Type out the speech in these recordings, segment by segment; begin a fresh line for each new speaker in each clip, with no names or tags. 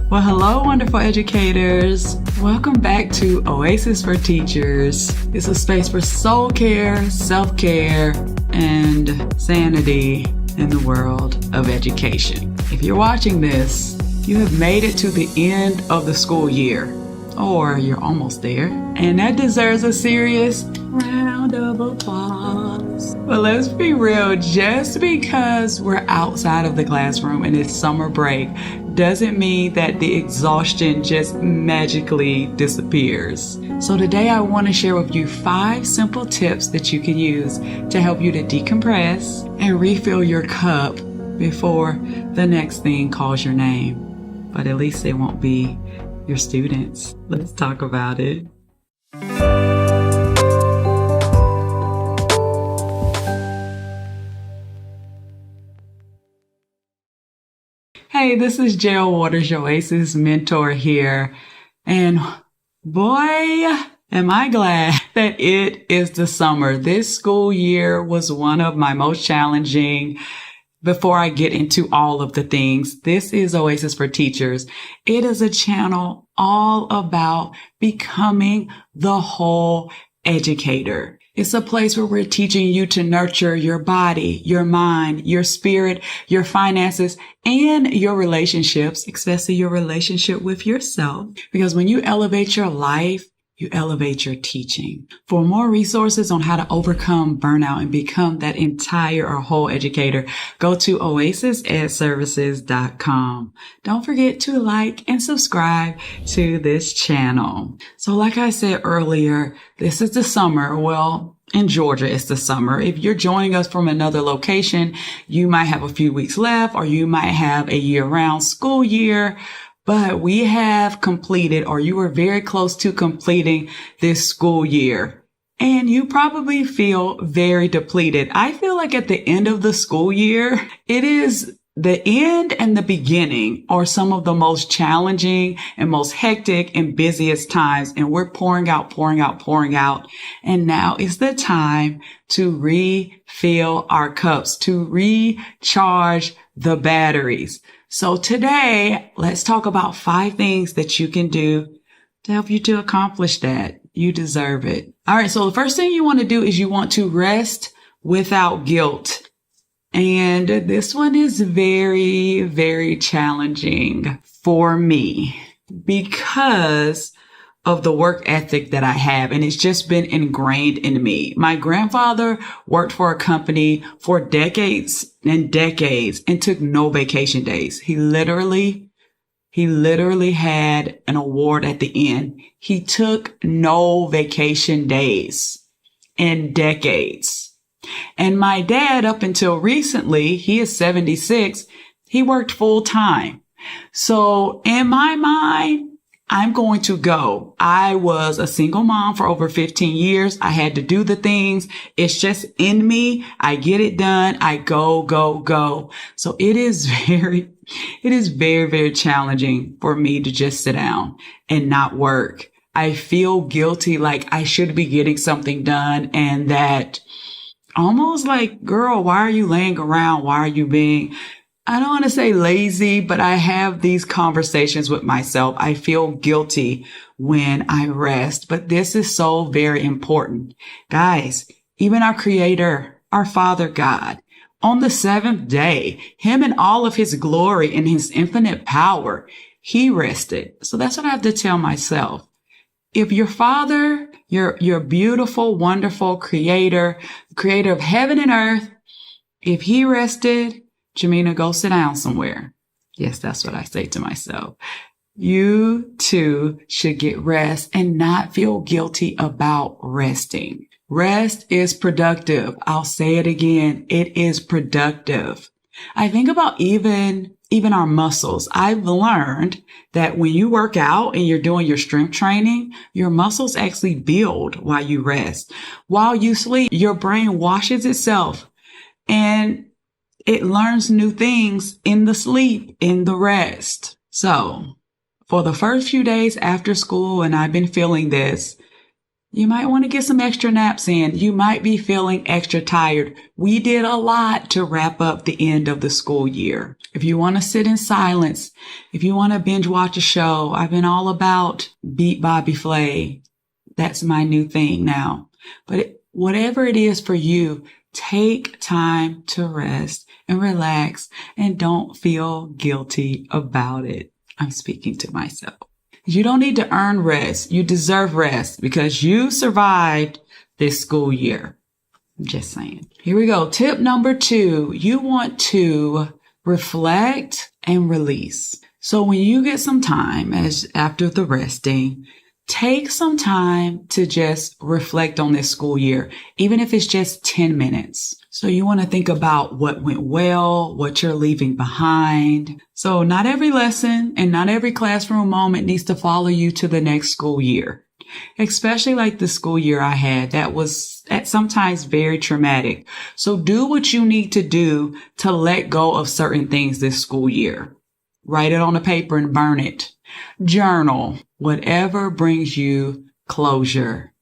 Well, hello, wonderful educators. Welcome back to Oasis for Teachers. It's a space for soul care, self-care, and sanity in the world of education. If you're watching this, you have made it to the end of the school year, or you're almost there, and that deserves a serious round of applause. But let's be real, just because we're outside of the classroom and it's summer break doesn't mean that the exhaustion just magically disappears. So today I want to share with you 5 simple tips that you can use to help you to decompress and refill your cup before the next thing calls your name. But at least they won't be your students. Let's talk about it. Hey, this is Jill Waters, your Oasis Mentor here. And boy, am I glad that it is the summer. This school year was one of my most challenging. Before I get into all of the things, this is Oasis for Teachers. It is a channel all about becoming the whole educator. It's a place where we're teaching you to nurture your body, your mind, your spirit, your finances, and your relationships, especially your relationship with yourself. Because when you elevate your life, you elevate your teaching. For more resources on how to overcome burnout and become that entire or whole educator, go to oasisedservices.com. Don't forget to like and subscribe to this channel. So like I said earlier, this is the summer. Well, in Georgia, it's the summer. If you're joining us from another location, you might have a few weeks left, or you might have a year-round school year. But we have completed, or you were very close to completing this school year. And you probably feel very depleted. I feel like at the end of the school year, it is the end and the beginning are some of the most challenging and most hectic and busiest times. And we're pouring out. And now is the time to refill our cups, to recharge the batteries. So today, let's talk about 5 things that you can do to help you to accomplish that. You deserve it. All right. So the first thing you want to do is you want to rest without guilt. And this one is very, very challenging for me because of the work ethic that I have. And it's just been ingrained in me. My grandfather worked for a company for decades and decades and took no vacation days. He literally had an award at the end. He took no vacation days in decades. And my dad, up until recently, he is 76, he worked full time. So in my mind, I'm going to go. I was a single mom for over 15 years. I had to do the things. It's just in me. I get it done. I go. So it is very, very challenging for me to just sit down and not work. I feel guilty, like I should be getting something done, and that almost like, girl, why are you laying around? Why are you being, I don't want to say lazy, but I have these conversations with myself. I feel guilty when I rest, but this is so very important. Guys, even our Creator, our Father God, on the 7th day, Him in all of His glory and His infinite power, He rested. So that's what I have to tell myself. If your Father, your beautiful, wonderful Creator of heaven and earth, if He rested, Jamina, go sit down somewhere. Yes, that's what I say to myself. You too should get rest and not feel guilty about resting. Rest is productive. I'll say it again. It is productive. I think about even our muscles. I've learned that when you work out and you're doing your strength training, your muscles actually build while you rest. While you sleep, your brain washes itself and it learns new things in the sleep, in the rest. So for the first few days after school, and I've been feeling this, You might want to get some extra naps in. You might be feeling extra tired. We did a lot to wrap up the end of the school year. If you want to sit in silence, if you want to binge watch a show, I've been all about Beat Bobby Flay. That's my new thing now. But whatever it is for you, take time to rest and relax and don't feel guilty about it. I'm speaking to myself. You don't need to earn rest. You deserve rest because you survived this school year. I'm just saying. Here we go. Tip number 2. You want to reflect and release. So when you get some time after the resting, take some time to just reflect on this school year, even if it's just 10 minutes. So you want to think about what went well, what you're leaving behind. So not every lesson and not every classroom moment needs to follow you to the next school year, especially like the school year I had that was at sometimes very traumatic. So do what you need to do to let go of certain things this school year. Write it on a paper and burn it. Journal, whatever brings you closure.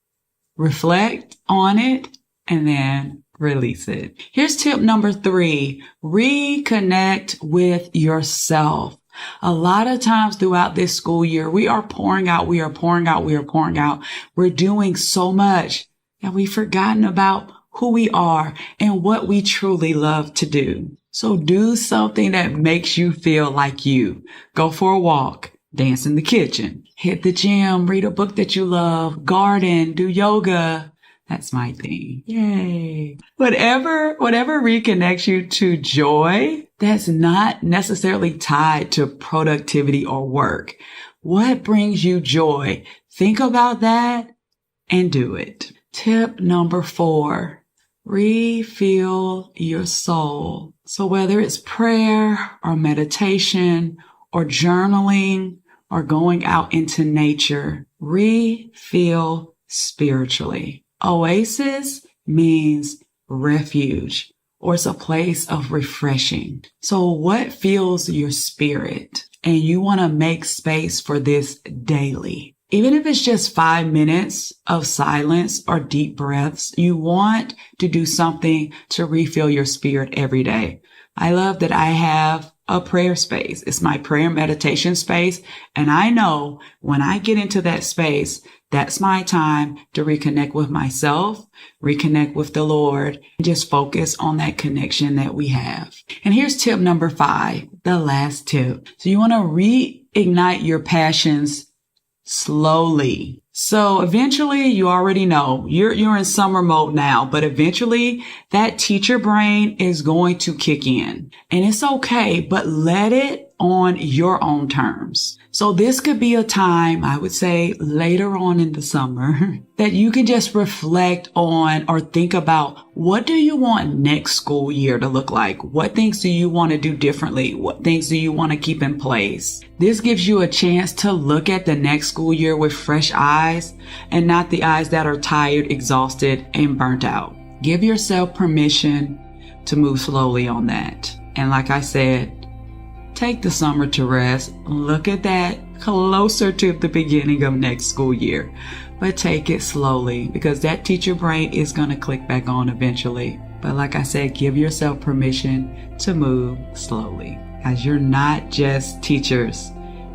Reflect on it and then release it. Here's tip number 3. Reconnect with yourself. A lot of times throughout this school year, we are pouring out. We're doing so much that we've forgotten about who we are and what we truly love to do. So do something that makes you feel like you. Go for a walk, dance in the kitchen, hit the gym, read a book that you love, garden, do yoga. That's my thing. Yay. Whatever reconnects you to joy, that's not necessarily tied to productivity or work. What brings you joy? Think about that and do it. Tip number 4, refill your soul. So whether it's prayer or meditation or journaling or going out into nature, refill spiritually. Oasis means refuge, or it's a place of refreshing. So what fills your spirit? And you want to make space for this daily. Even if it's just 5 minutes of silence or deep breaths, you want to do something to refill your spirit every day. I love that I have a prayer space. It's my prayer meditation space. And I know when I get into that space, that's my time to reconnect with myself, reconnect with the Lord, and just focus on that connection that we have. And here's tip number 5, the last tip. So you want to reignite your passions slowly. So eventually, you already know you're in summer mode now, but eventually that teacher brain is going to kick in, and it's okay, but let it on your own terms. So this could be a time, I would say later on in the summer, that you can just reflect on or think about, what do you want next school year to look like? What things do you want to do differently? What things do you want to keep in place? This gives you a chance to look at the next school year with fresh eyes and not the eyes that are tired, exhausted, and burnt out. Give yourself permission to move slowly on that. And like I said, take the summer to rest. Look at that closer to the beginning of next school year. But take it slowly, because that teacher brain is going to click back on eventually. But like I said, give yourself permission to move slowly, as you're not just teachers.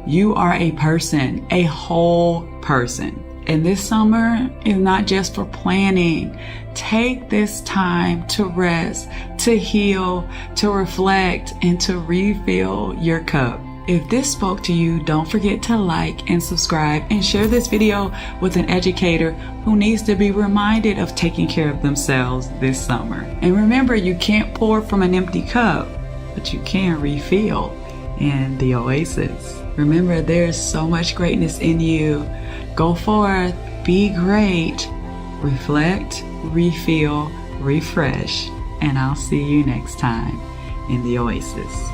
You are a person, a whole person. And this summer is not just for planning. Take this time to rest, to heal, to reflect, and to refill your cup. If this spoke to you, don't forget to like and subscribe and share this video with an educator who needs to be reminded of taking care of themselves this summer. And remember, you can't pour from an empty cup, but you can refill in the Oasis. Remember, there's so much greatness in you. Go forth, be great, reflect, refill, refresh, and I'll see you next time in the Oasis.